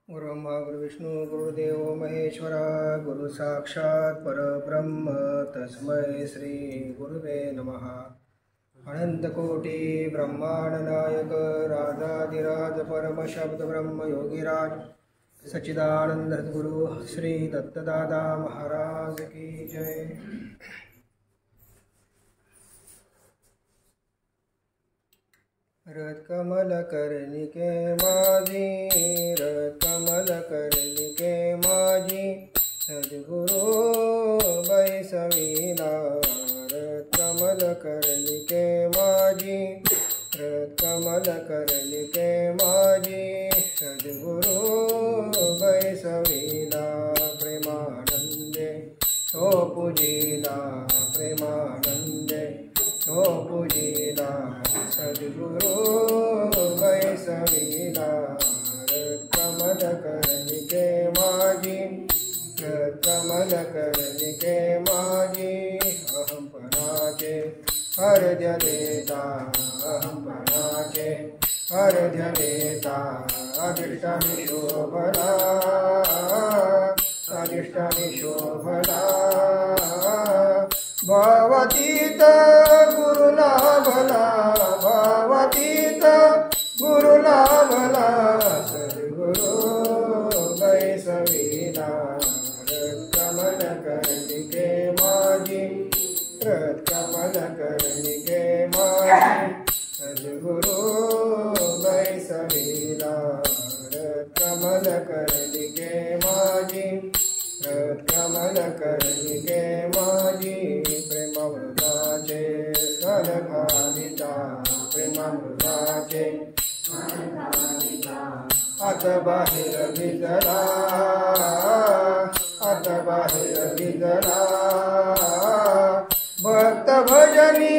गुरुब्रह्मा गुरुविष्णू गुरुदेव महेश्वरा गुरु साक्षात परब्रह्म तस्मै श्री गुरुवे नमः। अनंतकोटी ब्रह्मांड नायक राजाधिराज परम शब्द ब्रह्म योगीराज सच्चिदानंद गुरु श्री दत्तदादा महाराज की जय। रथ कमल कर्णिके माझी, रथ कमल कर्णिके माझी, सद्गुरु बैसविला। रथ कमल कर्णिके माझी, रथ कमल कर्णिके माझी, सद्गुरु बैसविला। प्रेमानंदे तो पूजिला, प्रेमानंदे तो पूजिला, सद्गुरु बैसविला। रथ कमल कर्णिके माझी, रथ कमल कर्णिके माझी, अहंपणाचे अर्ध्य देता, अहंपणाचे अर्ध्य देता। अधिष्ठानी शोभला, अधिष्ठानी शोभला, भावातीत गुरु लाभला, भावातीत गुरु लाभला। सद्गुरु बैसविला। रथ कमल कर्णिके माझी, रथ कमल कर्णिके माझी, सद्गुरु बैसविला। रथ कमल कर्णिके माझी, रथ कमल कर्णिके माझी, प्रेमामृताचे स्तन घालिता, प्रेमामृताचे आत बाहेर भिजला, आत बाहेर भिजला। भक्त भजनी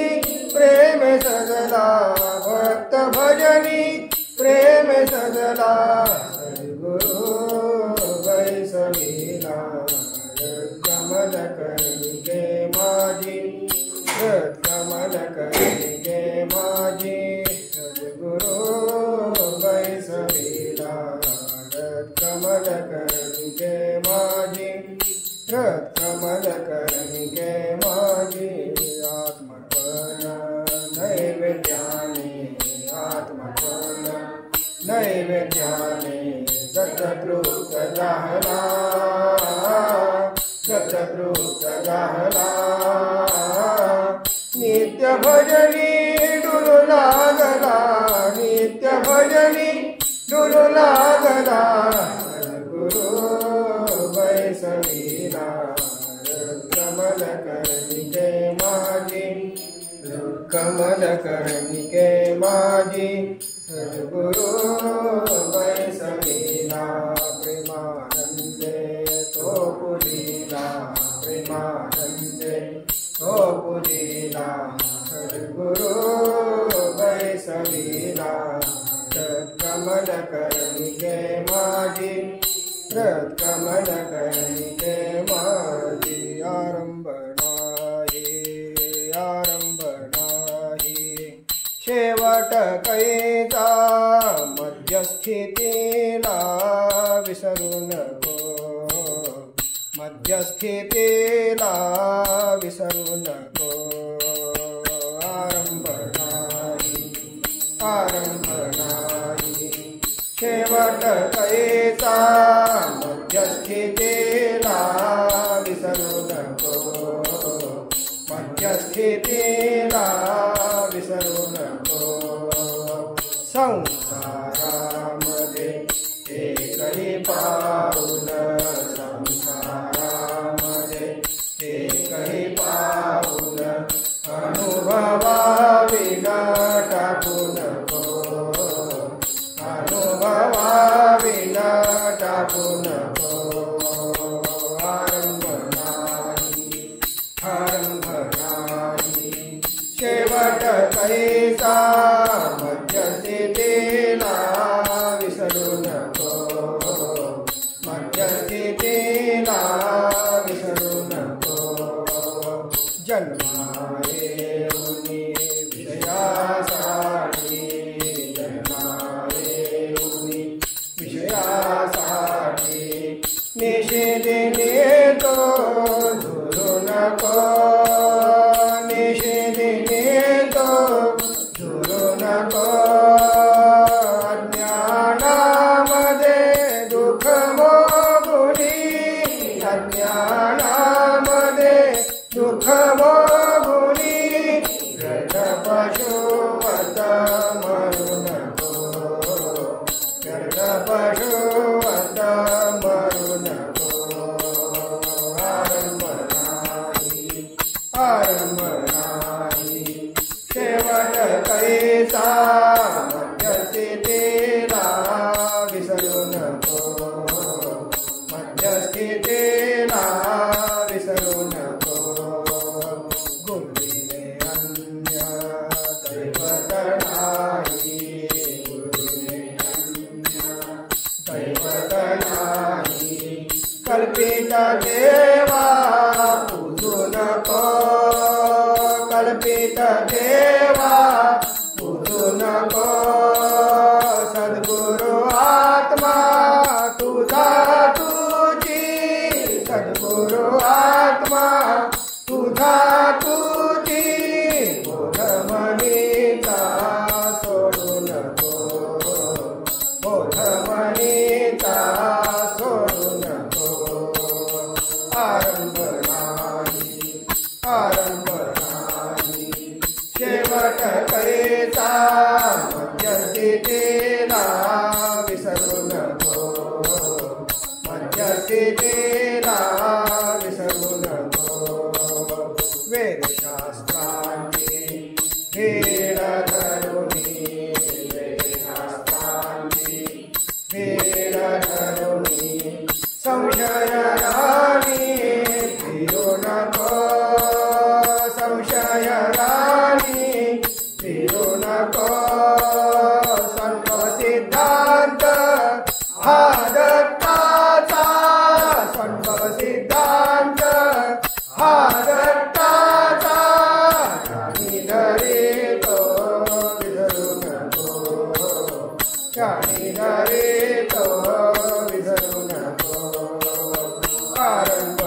प्रेम सजला, भक्त भजनी प्रेम सजला। सद्गुरु बैसविला। रथ कमल कर्णिके माझी, रथ कमल कर्णिके माझी, सद्गुरु बैसविला। रथ कमल कर्णिके माझी, रथ कमल कर्णिके माझी, आत्मर्पण नैवेद्याने, आत्मर्पण नैवेद्याने, दत्ततृप्त झाला, दत्ततृप्त झाला। नित्य भजनी डुलू लागला, नित्य भजनी डुलू लागला। सद्गुरु बैसविला। रथ कमल कर्णिके माझी, रथ कमल कर्णिके माझी, सद्गुरु बैसविला। प्रेमानंदे तो पूजिला, प्रेमानंदे तो पूजिला, सद्गुरु बैसविला। रथ कमल कर्णिके माझी, रथ कमल कर्णिके माझी, आरंभ नाही, आरंभ नाही, शेवट कैचा मध्यस्थितीला विसरू नको, मध्यस्थितीला विसरू नको। आरंभ नाही, आरंभ नाही, शेवट कैचा मध्यस्थितीला विसरू नको, मध्यस्थितीला विसरू नको। संसारामध्ये एकही पाऊल, संसारामध्ये एकही पाऊल, अनुभवाविना टाकू नको, अनुभवाविना टाकू नको। आरंभ नाही, आरंभ नाही, शेवट कैसा मध्यस्थितीला विसरू नको, नको अज्ञानामध्ये दुःख भोगुनी अज्ञानामध्ये दुःख भोगुनी व्यर्थ पशुवत मरू नको व्यर्थ पशुवत मरू नको आरंभ नाही शेवट कैसा मध्यस्थितीला विसरू नको मध्यस्थितीला विसरू नको गुरुविने अन्य दैवत नाही गुरुविने अन्य दैवत नाही कल्पित देवा पूजू नको कल्पित देवा पूजू नको सद्गुरु आत्मा तुझा तुझी सद्गुरु आत्मा तुझा तुझी बोधमणीचा सोडू नको बोधमणीचा सोडू नको आरंभ नाही शेवट कैसा मध्यस्थितीला विसरू नको मध्यस्थितीला विसरू नको वेदशास्त्रांची भेद धरुनी वेदशास्त्रांची भेद धरुनी संशय राणी फिरू नको संशय राणी फिरू नको संभव सिद्धांत हा दत्ताचा संभव सिद्धांत हा दत्ताचा ज्ञानी धरे तो विसरू नको ज्ञानी धरे तो विसरू नको आरंभ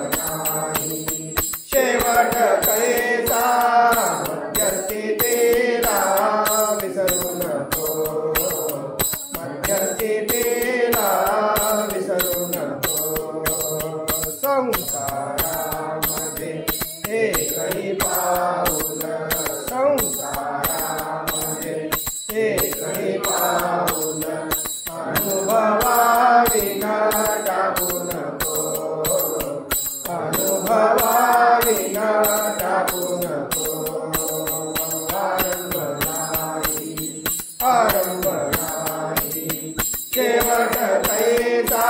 नाही शेवट कैसा मध्यस्थितीला विसरू नको मध्यस्थितीला विसरू नको संसारामध्ये एकही पाऊल संसारामध्ये एकही पाऊल अनुभवाविना टाकू नको अनुभवाविना टाकू नको आरंभ नाही शेवट कैसा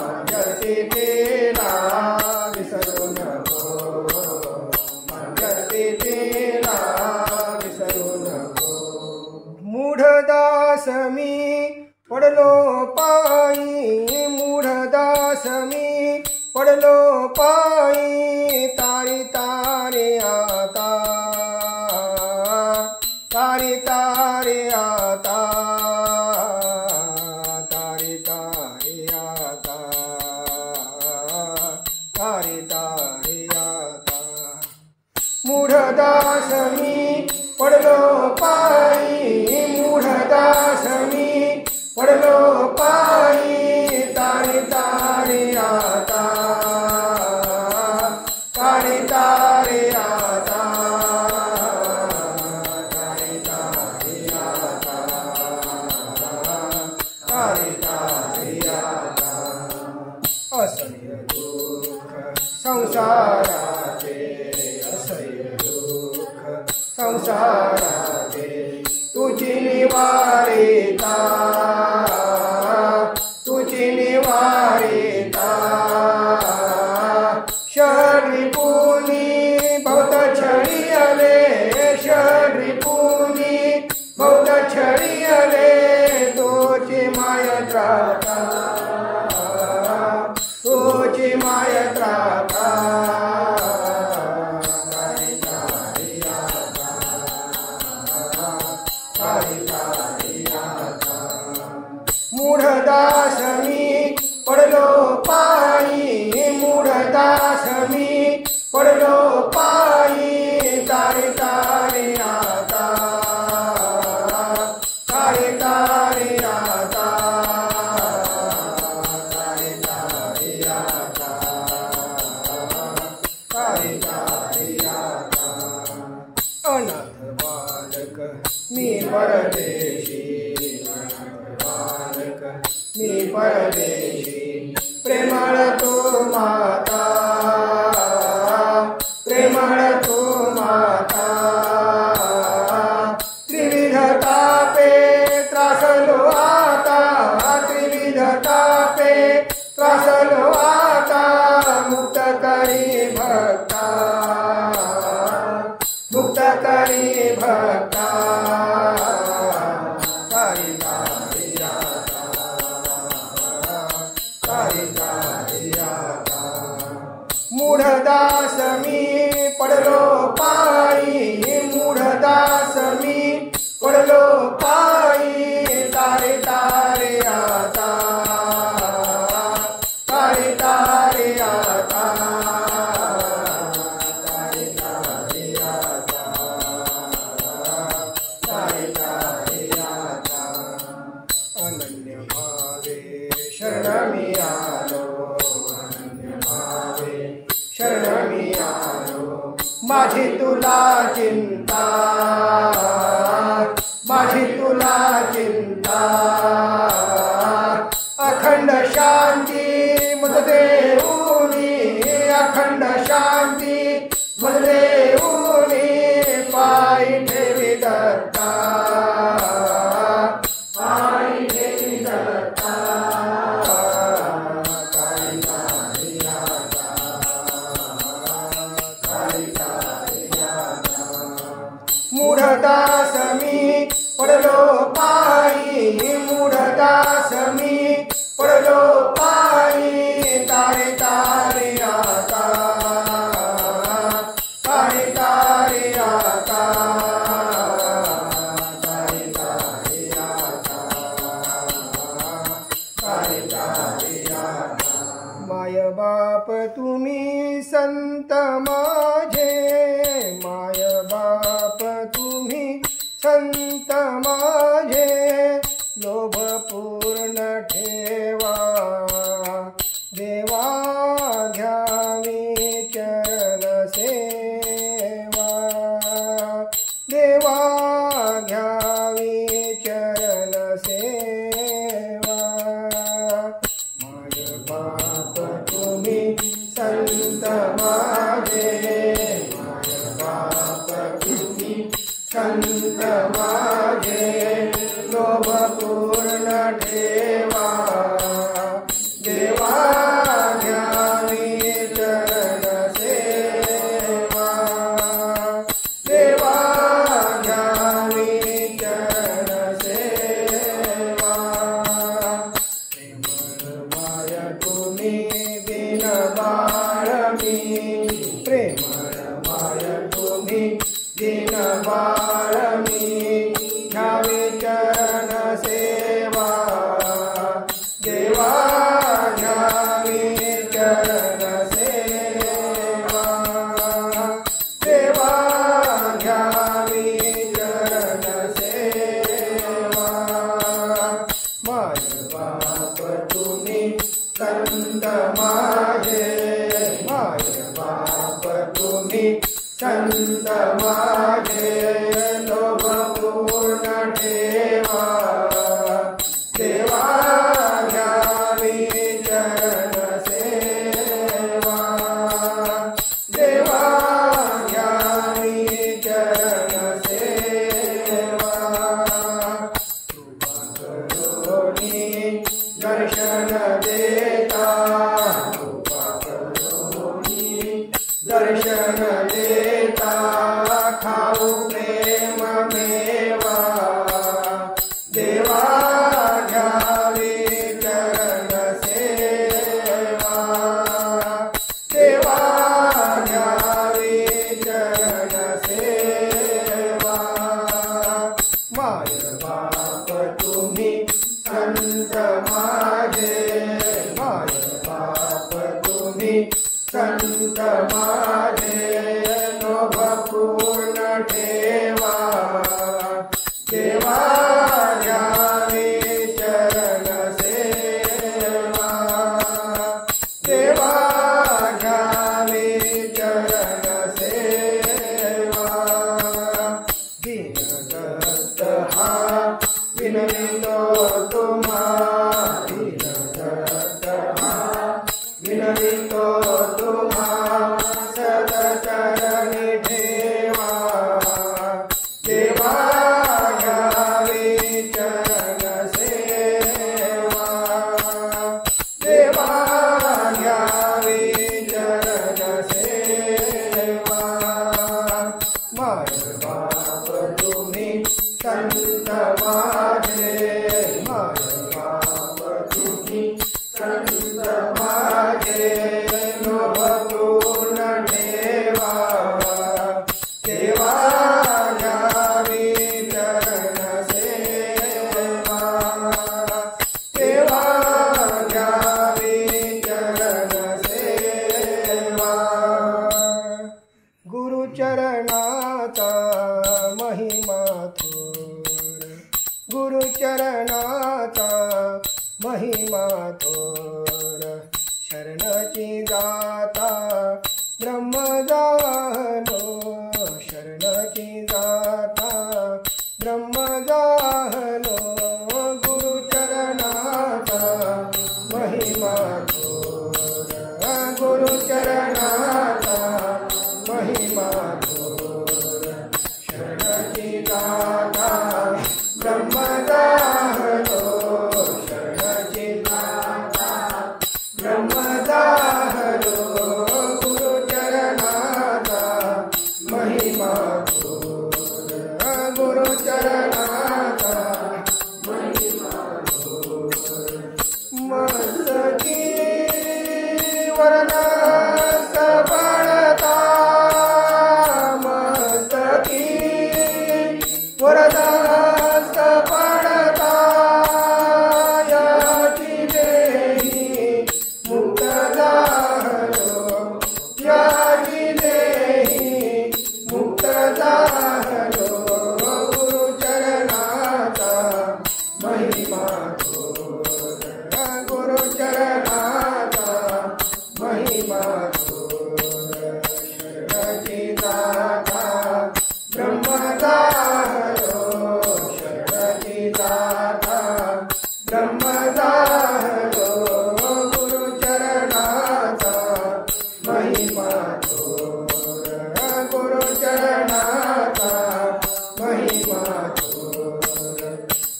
मध्यस्थितीला विसरू नको मध्यस्थितीला विसरू नको मूढदास मी पडलो पायी मूढदास मी पडलो पायी तारी तारे आता तारी तारे आता तारी तारे आता तारी तारे आता मूढदास मी पडलो पायी मूढदास मी पडलो पायी तारी तारे आता तारी तारे आता तारी तारे आता तारी तारे आता असह्य दुःख संसाराचे असह्य दुःख संसाराचे तुझी निवारिता तुझी निवारिता षड्रिपुनी बहुत छळियले षड्रिपुनी बहुत छळियले तोची माय त्राता तोची माय त्राता तारी तारी आता बालक मी परदेशी, बालक मी परदेशी, प्रेमळ तू माता, प्रेमळ तू माता, त्रिविध तापे त्रासलो आता, त्रिविध तापे त्रासलो आता, मुक्त करी भक्ता, मुक्त करी भक्ता, कारिका रियाता, कारिका रियाता, मूढदास मी पडलो पायी, मूढदास मी पडलो पायी, तारे तारे आता, तारे तारे आता, तारे तारे आता, तारे तारे आता, अनन्य भावे शरण मी आलो, अनन्य भावे शरण मी आलो, माझी तुला चिंता, माझी तुला चिंता, अखंड शांती मुझ देऊनी, अखंड शांती मुझ देऊनी, पायी ठेवी दत्ता, पायी ठेवी दत्ता, कारिका रियाता, कारिका रियाता, मूढदास मी पडलो पायी, मूढदास मी पडलो पायी, तारे तारे आता, तारे तारे आता, तारे तारे आता, तारे तारे आता, माय बाप तुम्ही संत माझे, माय बाप तुम्ही संत माझे, लोभ पूर्ण ठेवा, देवा घ्यावी चरण सेवा, देवा घ्यावी चरण सेवा, माय बाप तुम्ही संत माझे, माय बाप तुम्ही संत माझे, लोभ पूर्ण ठेवा, देवा घ्यावी चरण सेवा, देवा घ्यावी चरण सेवा, प्रेमळ माय तुम्ही दीन बाळ मी, प्रेमळ माय तुम्ही दीन बाळ मी, घ्यावी चरण सेवा, देवा घ्यावी चरण सेवा, देवा घ्यावी चरण सेवा, माय बाप तुम्ही संत माझे, माय बाप तुम्ही संत माझे, लोभ पूर्ण ठेवा, देवा घ्यावी चरण सेवा, देवा घ्यावी चरण सेवा, कृपा करुणी दर्शन देता, कृपा करुणी दर्शन देता, खाऊ प्रेम मेवा, देवा घ्यावी चरण सेवा, देवा घ्यावी चरण सेवा, माय बाप तुम्ही संत माझे, माय बाप तुम्ही संत माझे, लोभ पूर्ण ठेवा, देवा घ्यावी चरण सेवा, देवा घ्यावी चरण सेवा, विनवितो तुम्हारी नतरमा विनवितो तुम्हा सदचरणी ठेवा देवा घ्यावी चरण सेवा देवा घ्यावी चरण सेवा माय बाप तुम्ही संत माझे माय बाप तुम्ही संत माझे लोभपूर्ण ठेवा देवा घ्यावी चरण सेवा देवा घ्यावी चरण सेवा गुरुचरणाचा महिमा थोर गुरुचरणाचा महिमा थोर शरणची जाता ब्रह्म जानो शरणची जाता ब्रह्म जानो गुरुचरणाचा महिमा थोर गुरुचरणाचा महिमा थोर शरणची जाता ब्रह्म जानो शरणची जाता ब्रह्म जानो गुरुचरणाचा महिमा थोर गुरुचरणाचा महिमा थोर मस्तकी वरदा सबळता मस्तकी वरदा सबळता याची देही मुक्त झालो याची देही मुक्त झालो गुरुचरणाचा महिमा थोर गुरुचरणाचा महिमा थोर शरणची जाता ब्रह्म झालो शरणची जाता ब्रह्म झालो गुरुचरणाचा महिमा थोर गुरुचरणाचा महिमा थोर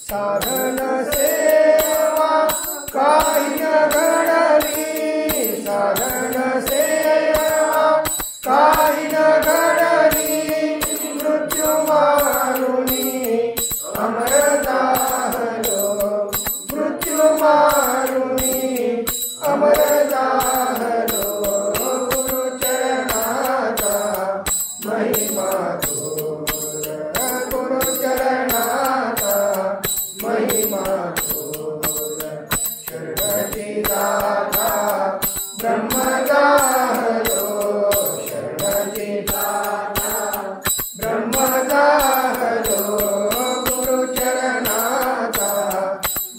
साधन सेवा काही घडली साधन सेवा काही घडली मृत्यू मारुनी अमर झालो मृत्यू मारुनी अमर झालो गुरुचरणाचा महिमा थोर गुरुचरणाचा महिमा थोर शरणची जाता ब्रह्म झालो शरणची जाता ब्रह्म झालो गुरुचरणाचा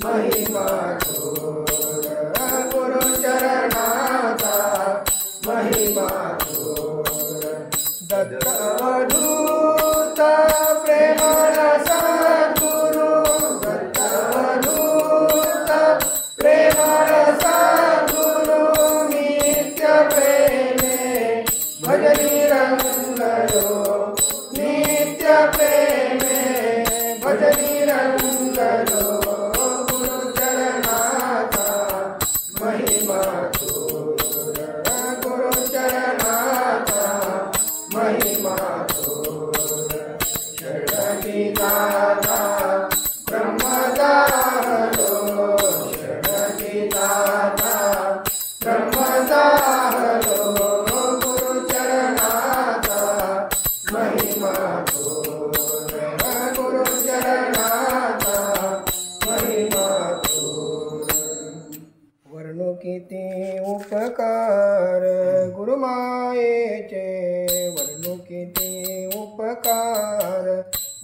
महिमा थोर गुरुचरणाचा महिमा थोर दत्तवधूत प्रेमळ सद्गुरु दत्तवधूत प्रेमळ सद्गुरु नित्य प्रेमे भजनी रंगलो नित्य प्रेमे भजनी रंगलो गुरुचरणाचा महिमा थोर गुरुचरणाचा महिमा थोर शरणची जाता ब्रह्म झालो शरणची जाता ब्रह्म झालो गुरुचरणाचा महिमा थोर गुरुचरणाचा महिमा थोर वर्णो किती उपकार गुरुमायेचे वर्णो किती उपकार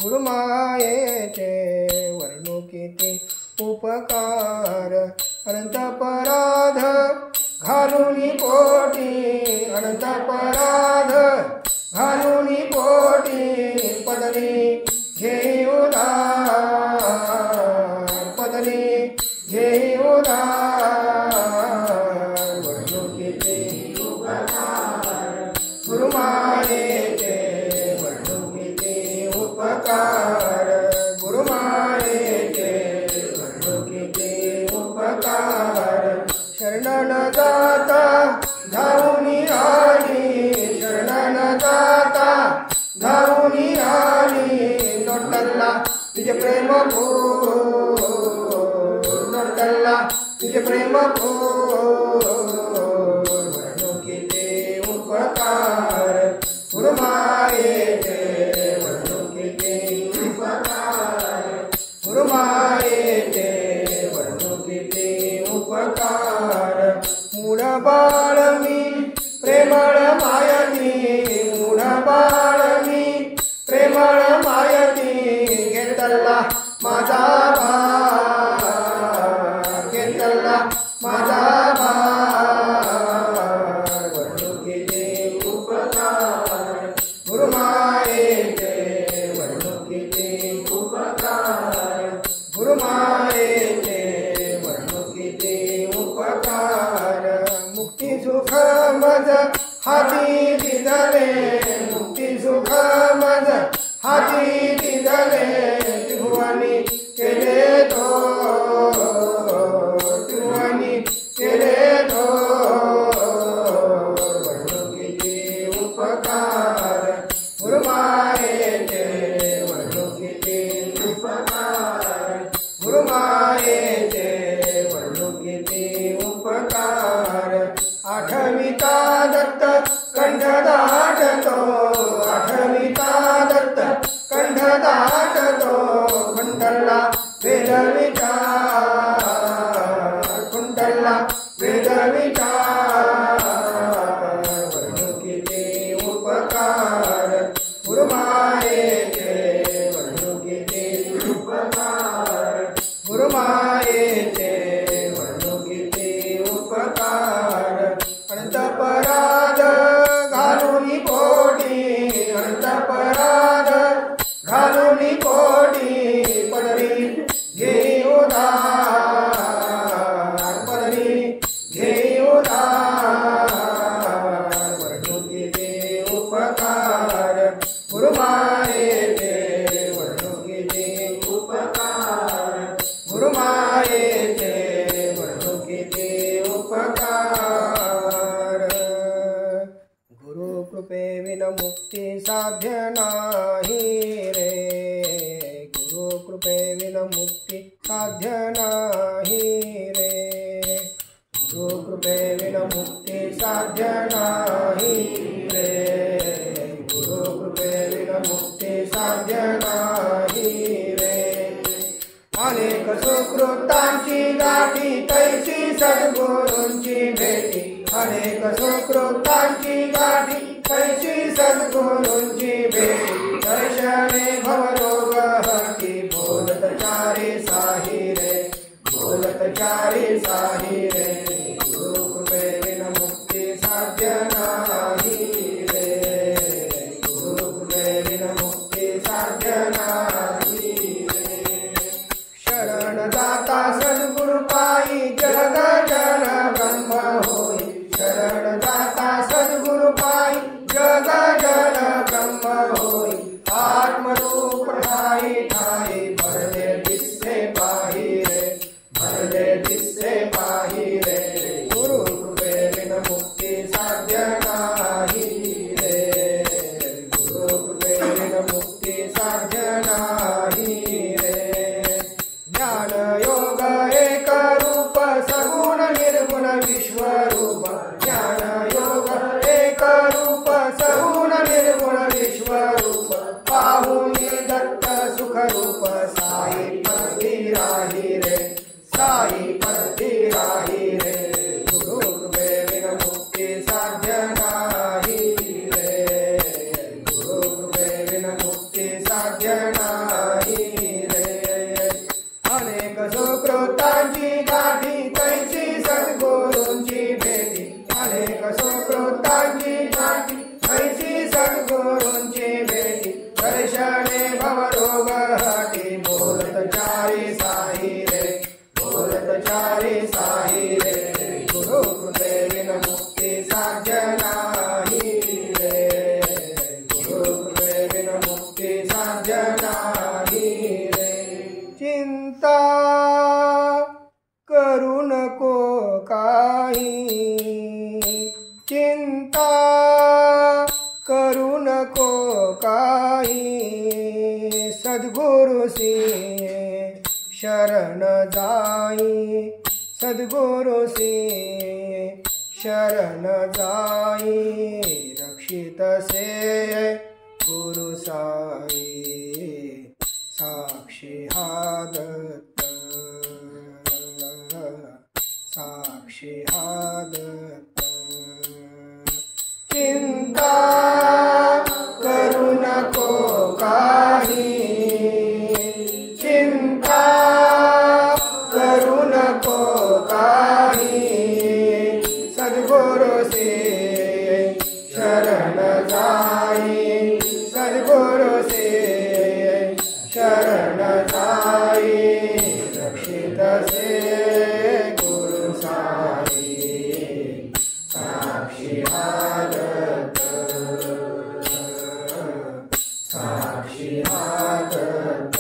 गुरुमायेचे वर्णो किती उपकार अनंत पराध घालून पोटी अनंत पराध घालून पोटी पदरी घेऊन विठ्ठला तुझे प्रेम फूल विठ्ठला तुझे प्रेम फूल वर्णू किती उपकार गुरुमायेचे वर्णू किती उपकार गुरुमायेचे वर्णू किती उपकार मूळ बाळ मी प्रेमळ मायती मूळ बाळ मी प्रेमळ मायती घेतला माझा भार घेतला माझा भार वर्णू किती उपकार गुरुमायेचे वर्णू किती उपकार गुरुमायेचे वर्णू किती उपकार मुक्ती सुख मज हाती दिदले मुक्ती सुख मज हाती दिदले त्रिभुवनी केले तो त्रिभुवनी केले तो वर्णू किती उपकार गुरुमायेचे वर्णू किती उपकार गुरुमायेचे वर्णू किती उपकार आठविता दत्त कंठ दाटतो आठविता दत्त कंठ दाटतो कुंडला वेद विचार कुंडला वेद विचार वर्णू किती उपकार गुरुमायेचे वर्णू किती उपकार गुरुमायेचे वर्णू किती उपकार अनंत पराध घालून पोटी अनंत पराध घालून पोटी पदरी घेई उधार पदरी घेई उधार वर्णू किती उपकार गुरुमायेचे वर्णू किती उपकार गुरुमायेचे वर्णू किती उपकार गुरु कृपे विन मुक्ती साध्य नाही रे गुरु कृपे विन मुक्ती साध्य नाही रे गुरु कृपे विन मुक्ती साध्य नाही रे गुरु कृपे विन मुक्ती साध्य नाही रे अनेक सुकृतांची गाठी तैसी सद्गुरूंची भेटी अनेक सुकृतांची गाठी तैसी सद्गुरूंची भेटी दर्शने भवरोग हटी बोलत चारी साही रे बोलत चारी साही रे गुरु कृपे विन मुक्ती साध्य नाही रे गुरु कृपे विन मुक्ती साध्य नाही रे शरण दाता सद्गुरु पायी जग जन ब्रह्म होई शरण दाता सद्गुरु पायी जग जन ब्रह्म होई आत्मरूप ठाई ठाई भरले दिसे पाही रे भरले दिसे पाही रे गुरु कृपे विन मुक्ती साध्य नाही रे गुरु कृपे विन मुक्ती साध्य नाही रे ज्ञान योग एक रूप सगुण निर्गुण विश्वरूप ज्ञान योग एक रूप सगुण निर्गुण विश्वरूप पाहुनी दत्त सुख रूप साई पत्ती राही रे साई पत्ती राही रे गुरु कृपे विन मुक्ती साध्य नाही रे गुरु कृपे विन मुक्ती साध्य नाही रे अनेक सुकृतांची गाठी तैसी सद्गुरूंची भेटी अनेक सुकृतांची गाठी तैसी सद्गुरूंची भेटी दर्शने भवरोग हटी बोलत चारी साही रे बोलत चारी साही रे गुरु कृपे विन मुक्ती साध्य नाही रे गुरु कृपे विन मुक्ती साध्य नाही रे चिंता करू नको काही चिंता करू नको काही सद्गुरू सद्गुरु सी शरण जाई सद्गुरु सी शरण जाई रक्षित से गुरु साई साक्षी हा दत्त साक्षी हा दत्त चिंता करू नको काही चिंता करू नको काही सद्गुरु से शरण जाई सद्गुरु से शरण जाई रक्षित से गुरु साई साक्षी हा दत्त साक्षी हा दत्त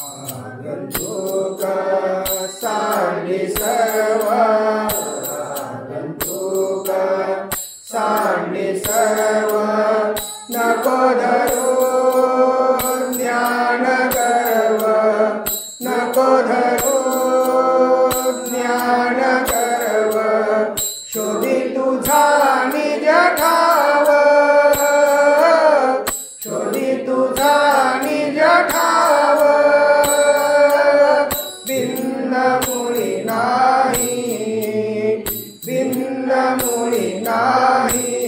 आगंतुक सांडी सर्व आगंतुक सांडी सर्व नको धरू ज्ञान गर्व नको धरू ज्ञान गर्व शोधी तुझा निज ठाव शोधी तुझा निज ठाव भिन्न मुळी नाही भिन्न मुळी नाही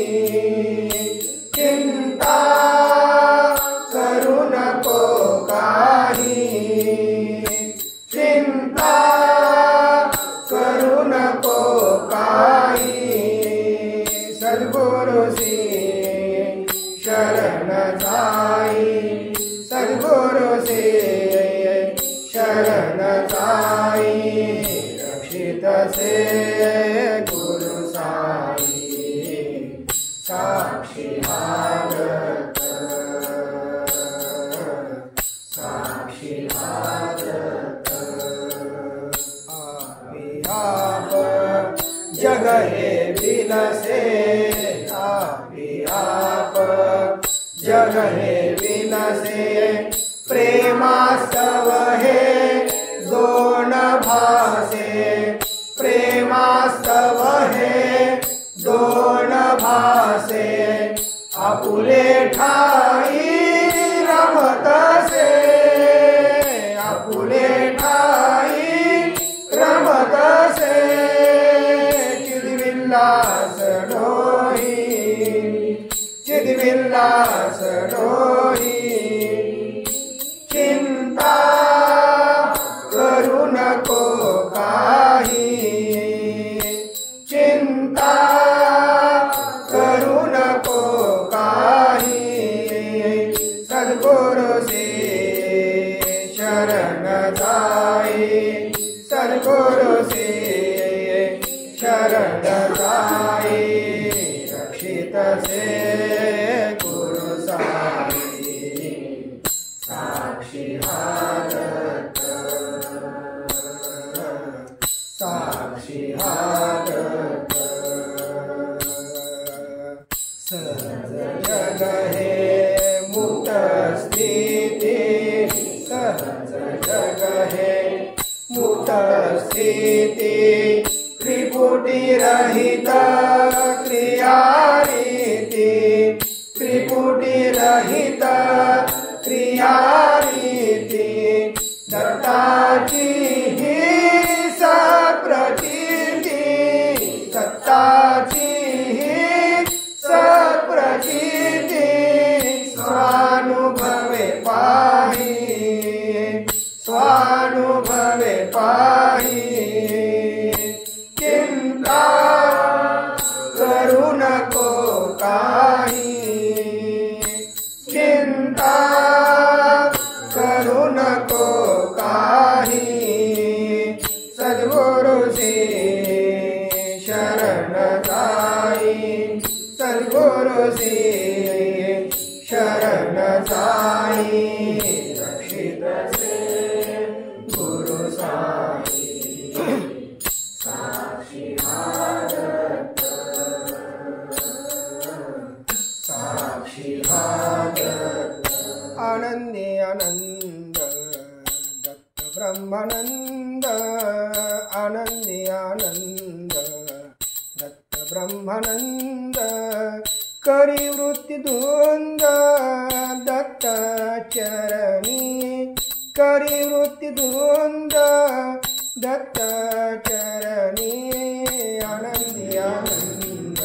चिंता करू नको काही चिंता करू नको काही सद्गुरु सी शरण जाई सद्गुरु से शरण जाई रक्षित से गुरु साई साक्षी हा दत्त साक्षी हा दत्त आप जग हे विनसे आप जग हे विनसे प्रेमास्तव हे दोन भासे प्रेमास्तव हे दोन भासे आपुले ठाई रमतसे आपुले ठाई रमतसे चिद्विलास डोही चिद्विलास डोही चिंता करू नको काही चिंता करू नको काही सद्गुरु से शरण जाई सद्गुरु से शरण जाई रक्षित से गुरु साई साक्षी हा दत्त साक्षी हा दत्त सहज जग हे मुक्त स्थिती सहज जग हे मुक्त स्थिती त्रिपुटी रहित क्रियारीती त्रिपुटी रहित क्रियारीती दत्ताची ही सत्प्रतीती दत्ताची ही सत्प्रतीती स्वानुभवे पाही स्वानुभवे पाही चिंता करू नको काही चिंता करू नको काही सद्गुरु से शरण जाई सद्गुरु से शरण जाई रक्षित से गुरु साई साक्षी हा दत्त साक्षी हा दत्त आनंदी आनंद दत्त ब्रह्मानंद आनंदी आनंद दत्त ब्रह्मानंद करी वृत्ती धुंद दत्त चरणी करी वृत्ती धुंद दत्त चरणी आनंदी आनंद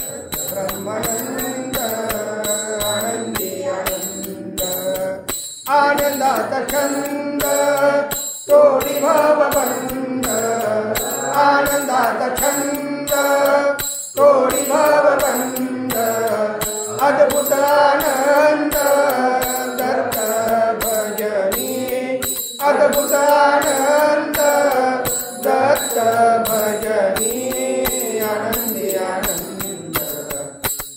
दत्त ब्रह्मानंद आनंदी आनंद आनंदाचा छंद तोडी भवबंध आनंदाचा छंद तोडी भवबंध अद्भुत आनंद दत्त भजनी अद्भुत आनंद दत्त भजनी आनंदी आनंद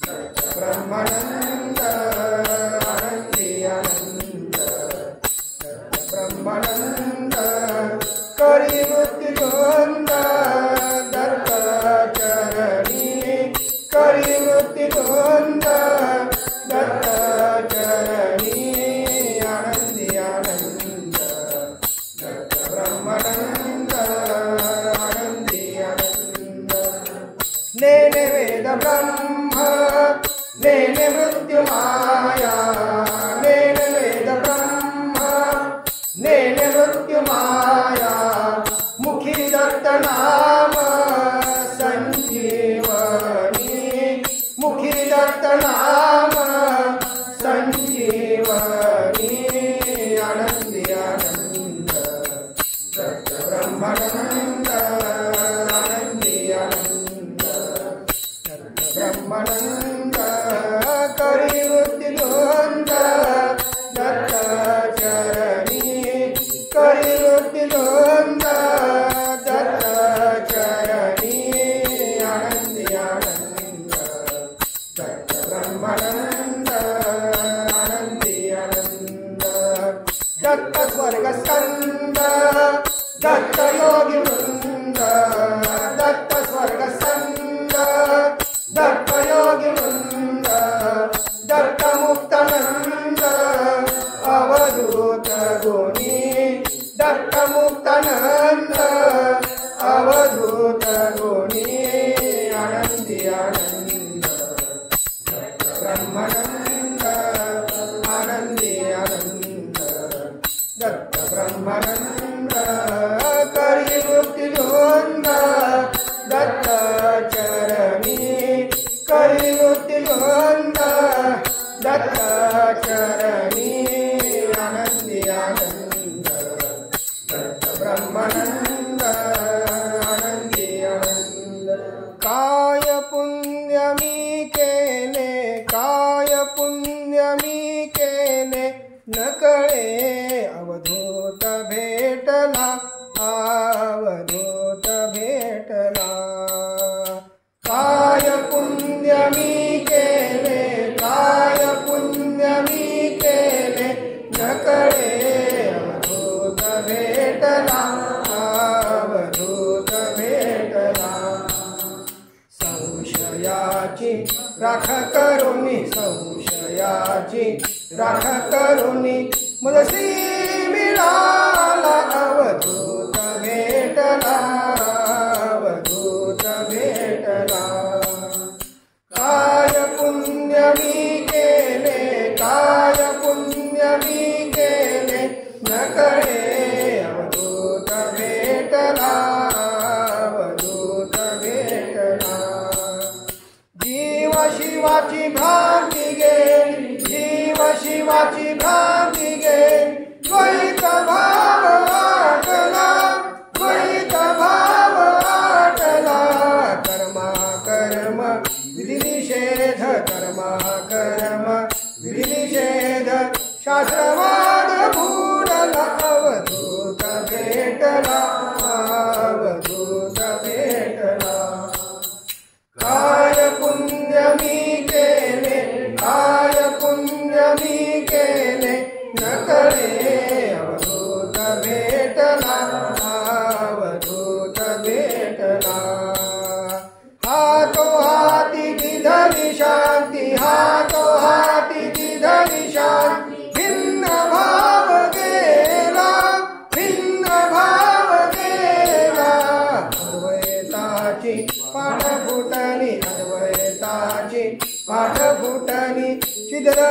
दत्त ब्रह्मानंद आनंदी आनंद दत्त ब्रह्मानंद करी वृत्ती धुंद दत्त चरणी करी वृत्ती धुंद दत्त चरणी आनंदी आनंद दत्त ब्रह्मानंद आनंदी आनंद नेने वेद ब्रह्म नेने मृत्यु माया नेने वेद ब्रह्म नेने मृत्यु माया मुखी दत्त नाम संजीवनी मुखी दत्त नाम संजीवनी आनंदी आनंद दत्त ब्रह्मानंद आनंदी आनंद दत्त ब्रह्मानंद करी वृत्ती धुंद दत्त चरणी करी वृत्ती धुंद दत्त चरणी आनंदी आनंद दत्त ब्रह्मानंद आनंदी आनंद दत्त स्वर्ग स्कंद दत्त योगी वृंद दत्त स्वर्ग स्कंद दत्त योगी वृंद दत्त मुक्तानंद अवधूत गुणी दत्त मुक्तानंद अवधूत गुणी आनंदी आनंद दत्त ब्रह्मानंद आनंदी आनंद दत्त ब्रह्मानंद करी वृत्ती धुंद दत्त चरणी करी वृत्ती धुंद दत्त चरणी आनंदी आनंद दत्त ब्रह्मानंद आनंदी आनंद काय पुण्य मी केले काय पुण्य मी केले न कळे अवधूत भेटला अवधूत भेटला काय पुण्य मी केले काय पुण्य मी केले न कळे अवधूत भेटला अवधूत भेटला संशयाची राख करुणी संशयाची राख करुणी मुलसी मिळाला अवधूत भेटला अवधूत भेटला काय पुण्य मी केले काय पुण्य मी केले न कळे अवधूत भेटला अवधूत भेटला जीव शिवाची भ्रांती गेली जीव शिवाची भ्रांती गेली द्वैत भाव आटला द्वैत भाव आटला कर्मा कर्म विधी निषेध कर्मा कर्म विधी निषेध शास्त्रवाद बुडला अवधूत भेटला अवधूत भेटला काय पुण्य मी केले काय पुण्य मी केले न कळे अवधूत भेटला अवधूत भेटला हातो हाती दिधली शांती हातो हाती दिधली शांती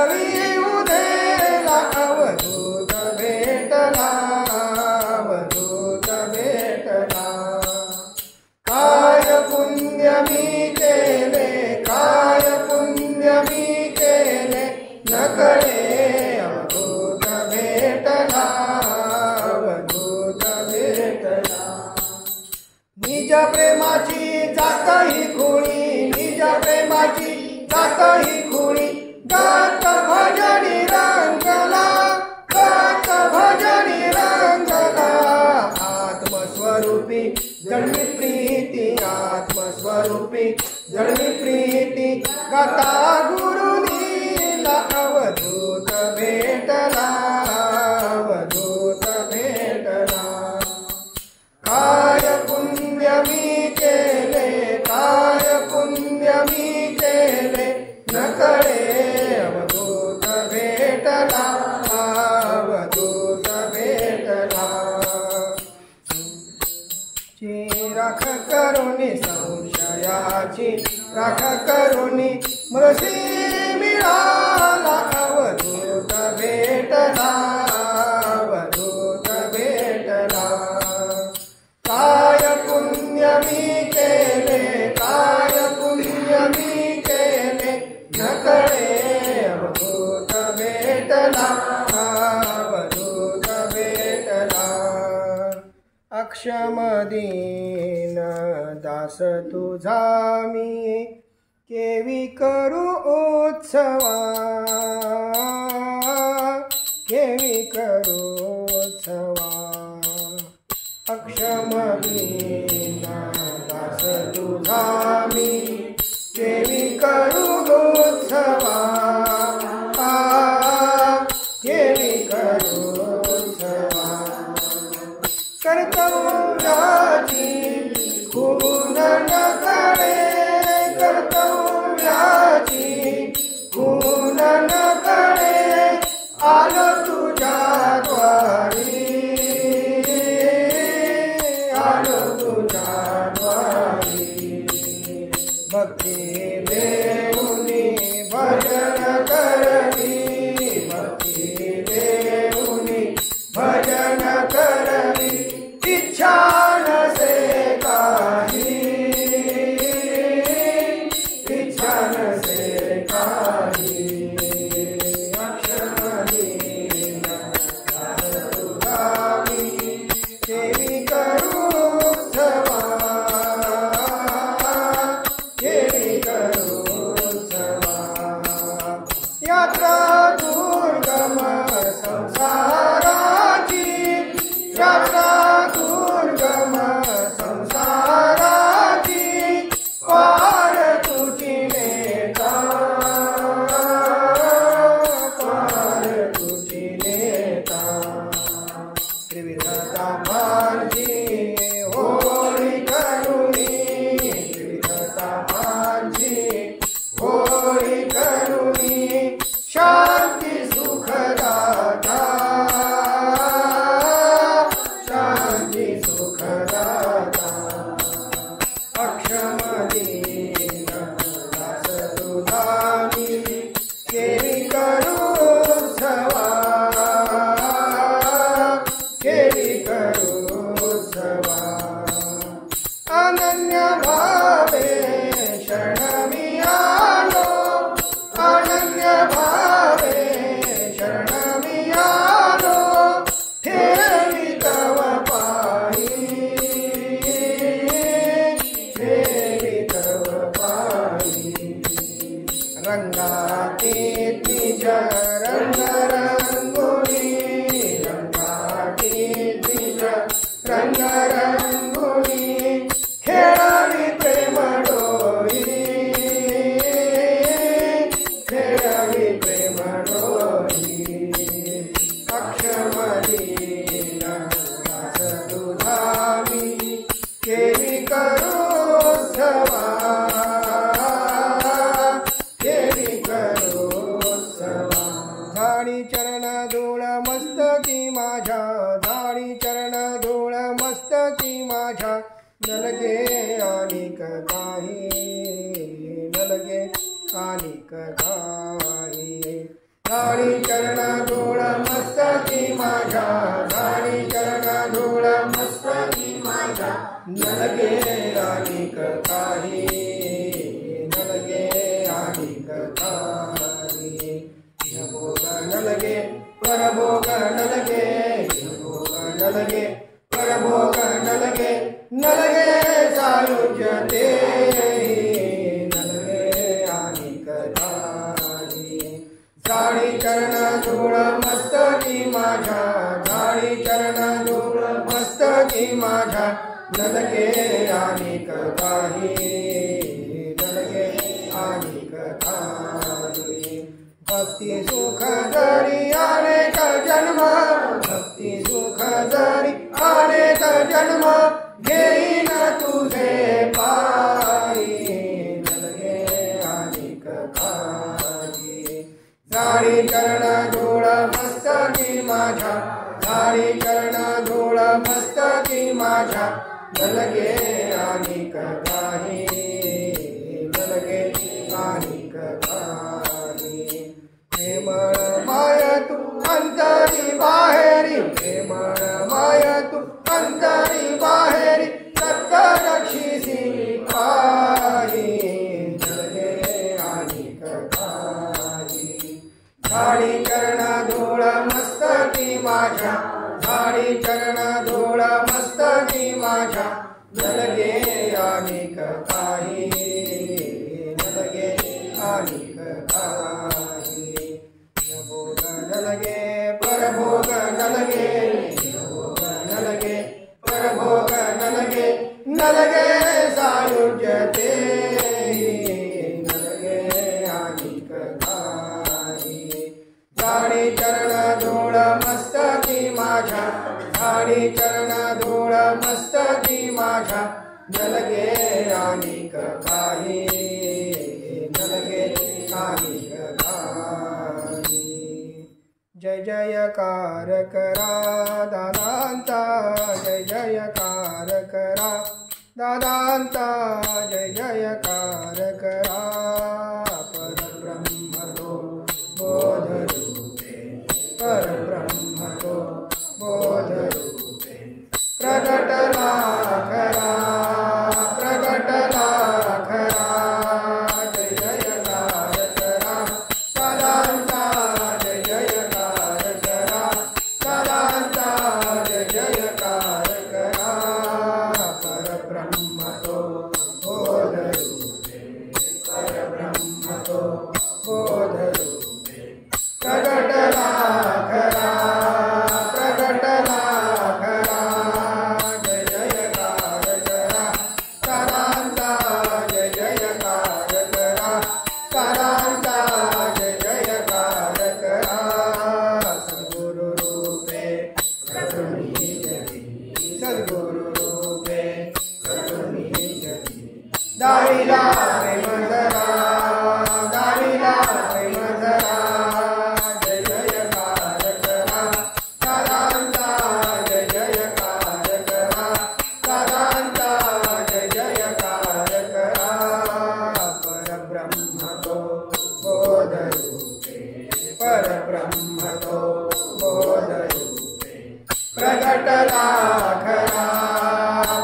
पदवी उदेला अवधूत भेटला अवधूत भेटला काय पुण्य मी केले काय पुण्य मी केले नकळे अवधूत भेटला अवधूत भेटला निज प्रेमाची जात ही खुणी निज प्रेमाची जात ही खुणी गात भजनी रंगला गात भजनी रंगला आत्मस्वरूपी जळली प्रीती आत्मस्वरूपी जळली प्रीती गाता गुरुनीला अवधूत भेटला अवधूत भेटला काय पुण्य मी केले काय पुण्य मी केले नकळे अवधूत भेटला अवधूत भेटला राख करुणी संशयाची राख करुणी मृषी मिळाला अवधूत भेटला अवधूत भेटला काय पुण्य मी केले काय पुण्य मी केले नकळे अवधूत भेटला अवधूत भेटला अक्षम दीन दास तुझा मी केवी करू उत्सवा केवी करू उत्सवा अक्षम दीन दास तुझा मी केवी करू उत्सवा केवी करू उत्सवा कर्तव्याची खून नकळे कर्तव्याची खून नकळे आलो तुझ्या द्वारी आलो तुझ्या द्वारी भक्ती देऊनी भजन करवी भक्ती देऊनी भजन करवी इच्छा नसे काही इच्छा नसे काही अक्षमदीन दास तुझा मी केवी करू उत्सवा केवी करू उत्सवा यात्रा दुर्गम संसाराची यात्रा दुर्गम संसाराची पार तुझी नेता पार तुझी नेता त्रिविधता माझी होळी करुणी त्रिविधता माझी होळी करुणी शांती सुखदाता शांती सुखदाता अक्षमदीन दास तुझा मी केवी करू उत्सवा केवी करू उत्सवा अनन्य भावे शरण मी आलो अनन्य भावे शरण मी आलो ठेवी तव पायी ठेवी तव पायी रंगातीत निज रंग रंगोळी रंगातीत निज रंग रंगोळी खेळावी प्रेम डोळी खेळावी प्रेम डोळी अक्षमदीन दास तुझा मी केवी करू उत्सवा केवी करू उत्सवा झाडी चरण धूळ मस्तकी माझ्या झाडी चरण धूळ मस्तकी माझ्या नलगे आनिक काही नलगे आनिक काही झाडी चरण धूळ मस्तकी माझ्या झाडी चरण धूळ मस्तकी माझ्या नलगे अनेक काही नलगे अनेक काही भोग नलगे परभोग नलगे भोग नलगे परभोग नलगे नलगे सायुज्य ते नलगे अनेक काही झाडी चरण धूळ मस्तकी माझ्या झाडी चरण धूळ मस्तकी माझ्या नलगे अनेक काही नलगे अनेक काही भक्ती सुख जरी अनेक जन्म भक्ती सुख जरी अनेक जन्म घेईन तुझे पायी नलगे अनेक काही झाडी चरण धूळ मस्तकी माझ्या झाडी चरण धूळ मस्तकी माझ्या नलगे अनेक काही नलगे अनेक काही प्रेमळ माय तू अंतरी बाहेरी प्रेमळ माय तू अंतरी बाहेरी सत्य रक्षिसी पायी नलगे अनेक काही झाडी चरण धूळ मस्तकी माझ्या झाडी चरण धूळ मस्तकी माझ्या नलगे अनेक काही नलगे अनेक काही भोग नलगे परभोग नलगे भोग नलगे परभोग नलगे नलगे सायुज्य ते नलगे अनेक काही झाडी चरण धूळ मस्तकी माझ्या झाडी चरण धूळ मस्तकी माझ्या नलगे अनेक काही नलगे अनेक काही जय जयकार करा दादांचा जय जयकार करा दादांचा जय जयकार करा परब्रह्म तो बोध रूपे परब्रह्म तो बोध रूपे प्रगटला खरा प्रगटला खरा जय जयकार करा दादांचा जय जयकार करा दादांचा जय जयकार करा परब्रह्म तो बोध रूपे परब्रह्म तो बोध रूपे प्रगटला खरा प्रगटला खरा जय जयकार करा दादांचा जय जयकार करा दादांचा जय जयकार करा सद्गुरु रूपे करुणी जगी सद्गुरु रूपे करुणी जगी दारीला प्रेम धरा दारीला प्रेम धरा जय जयकार करा दादांचा जय जयकार करा दादांचा जय जयकार करा परब्रह्म तो बोध रूपे परब्रह्म तो बोध रूपे प्रगटला खरा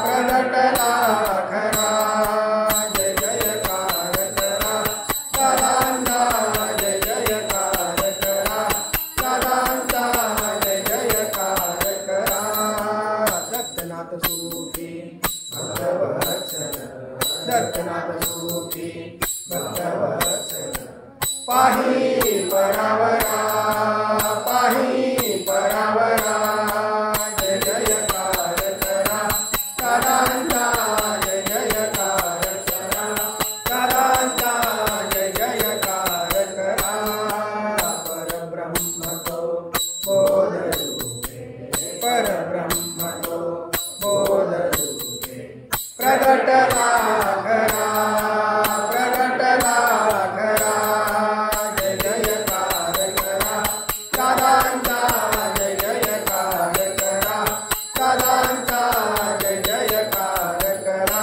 प्रगटला खरा जय जयकार करा दादांचा जय जयकार करा दादांचा जय जयकार करा दत्तनाथ सुखी भक्तवत्सल दत्तनाथ सुखी भक्तवत्सल पाही परावरा पाही परावरा जय जयकार करा दादांचा जय जयकार करा दादांचा जय जयकार करा परब्रह्म तो बोध रूपे परब्रह्म तो बोध रूपे प्रगटला खरा प्रगटला खरा जय जयकार करा दादांचा जय जयकार करा दादांचा जय जयकार करा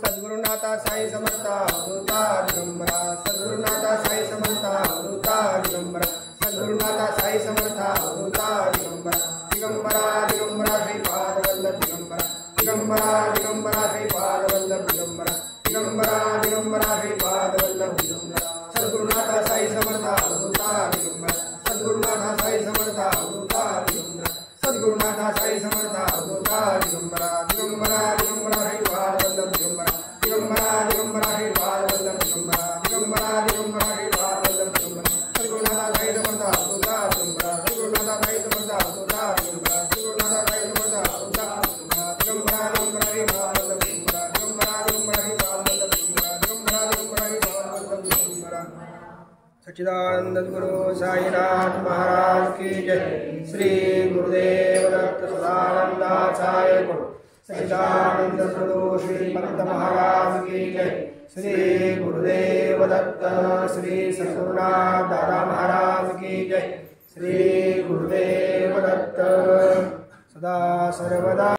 सद्गुरुनाथा साई समर्थ अमृता दिगंबरा सद्गुरुनाथा साई समर्थ अमृता दिगंबरा सद्गुरुनाथा साई समर्था अवधूता दिगंबरा दिगंबरा दिगंबरा श्रीपाद वल्लभ दिगंबरा दिगंबरा दिगंबरा श्रीपाद वल्लभ दिगंबरा दिगंबरा दिगंबरा श्रीपाद वल्लभ दिगंबरा सद्गुरुनाथा साई समर्था अवधूता दिगंबरा सद्गुरुनाथा साई समर्था अवधूता दिगंबरा सद्गुरुनाथा साई समर्था अवधूता दिगंबरा दिगंबरा दिगंबरा श्रीपाद वल्लभ दिगंबरा दिगंबरा दिगंबरा श्रीपाद वल्लभ दिगंबरा दिगंबरा दिगंबरा श्रीपाद वल्लभ दिगंबरा सद्गुरुनाथा साई समर्था अवधूता दिगंबरा सद्गुरुनाथा साई समर्था अवधूता दिगंबरा सद्गुरुनाथा साई समर्था अवधूता दिगंबरा दिगंबरा दिगंबरा श्रीपाद वल्लभ दिगंबरा दिगंबरा दिगंबरा श्रीपाद वल्लभ दिगंबरा दिगंबरा दिगंबरा श्रीपाद वल्लभ दिगंबरा। सच्चिदानंद गुरु साईनाथ महाराज की जय। श्री गुरुदेव दत्त सदानंदाचार्य गुरु सच्चिदानंद प्रभु श्रीमंत महाराज की जय। श्री गुरुदेव दत्त श्री सद्गुरुनाथ दादा महाराज की जय। श्री गुरुदेव दत्त सदा सर्वदा।